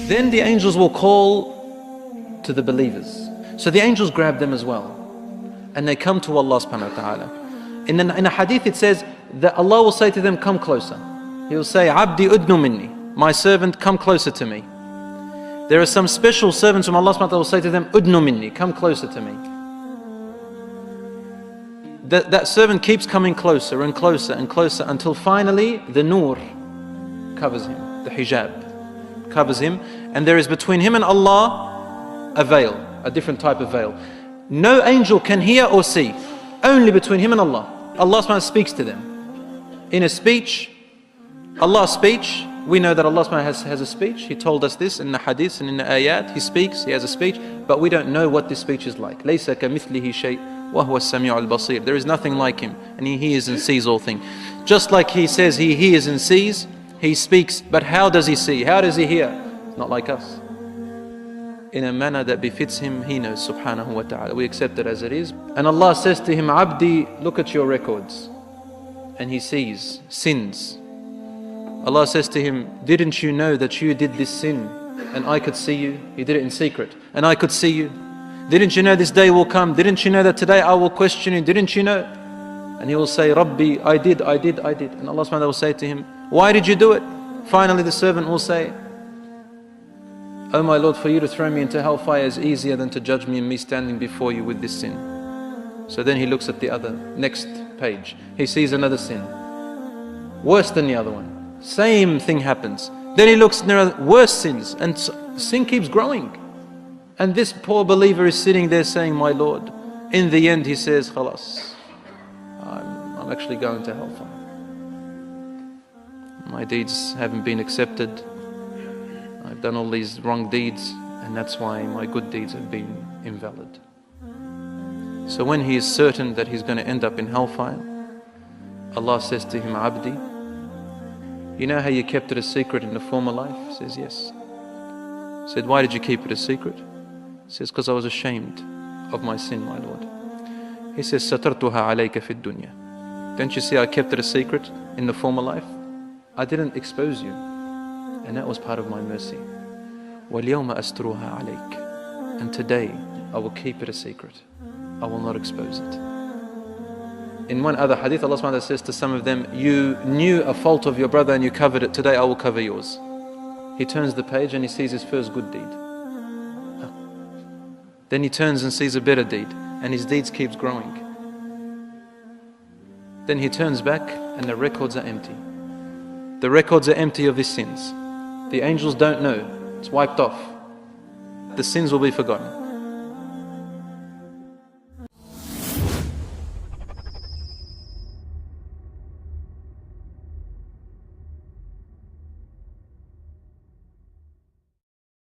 Then the angels will call to the believers. So the angels grab them as well. And they come to Allah subhanahu wa ta'ala. In a hadith it says that Allah will say to them, come closer. He will say, Abdi udnu minni, my servant, come closer to me. There are some special servants from Allah subhanahu wa ta'ala will say to them, udnu minni, come closer to me. That servant keeps coming closer and closer and closer until finally the nur covers him, the hijab covers him, and there is between him and Allah a veil, a different type of veil. No angel can hear or see, only between him and Allah. Allah subhanahu wa ta'ala speaks to them. In a speech, Allah's speech, we know that Allah subhanahu wa ta'ala has a speech. He told us this in the hadith and in the ayat. He speaks, He has a speech, but we don't know what this speech is like. لَيْسَ كَمِثْلِهِ شَيْءٍ وَهُوَ السَّمِيعُ الْبَصِيرُ. There is nothing like Him, and He hears and sees all things. Just like He says He hears and sees, He speaks, but how does He see? How does He hear? Not like us. In a manner that befits Him, He knows subhanahu wa ta'ala. We accept it as it is. And Allah says to him, Abdi, look at your records. And he sees sins. Allah says to him, didn't you know that you did this sin and I could see you? He did it in secret and I could see you. Didn't you know this day will come? Didn't you know that today I will question you? Didn't you know? And he will say, Rabbi, I did. And Allah subhanahu wa ta'ala will say to him, why did you do it? Finally the servant will say, oh my Lord, for you to throw me into hellfire is easier than to judge me and me standing before you with this sin. So then he looks at the other, next page. He sees another sin, worse than the other one. Same thing happens. Then he looks, there are worse sins, and sin keeps growing. And this poor believer is sitting there saying, my Lord, in the end he says, Khalas, I'm actually going to hellfire. My deeds haven't been accepted. I've done all these wrong deeds, and that's why my good deeds have been invalid. So when he is certain that he's going to end up in hellfire, Allah says to him, Abdi, you know how you kept it a secret in the former life? He says, yes. He said, why did you keep it a secret? He says, because I was ashamed of my sin, my Lord. He says, Satartuha alayka fid dunya. Don't you see I kept it a secret in the former life? I didn't expose you. And that was part of my mercy. وَالْيَوْمَ أَسْتُرُهَا عَلَيْكَ. And today, I will keep it a secret. I will not expose it. In one other hadith, Allah subhanahu wa ta'ala says to some of them, you knew a fault of your brother and you covered it. Today, I will cover yours. He turns the page and he sees his first good deed. Then he turns and sees a better deed, and his deeds keeps growing. Then he turns back and the records are empty. The records are empty of his sins. The angels don't know. It's wiped off. The sins will be forgotten.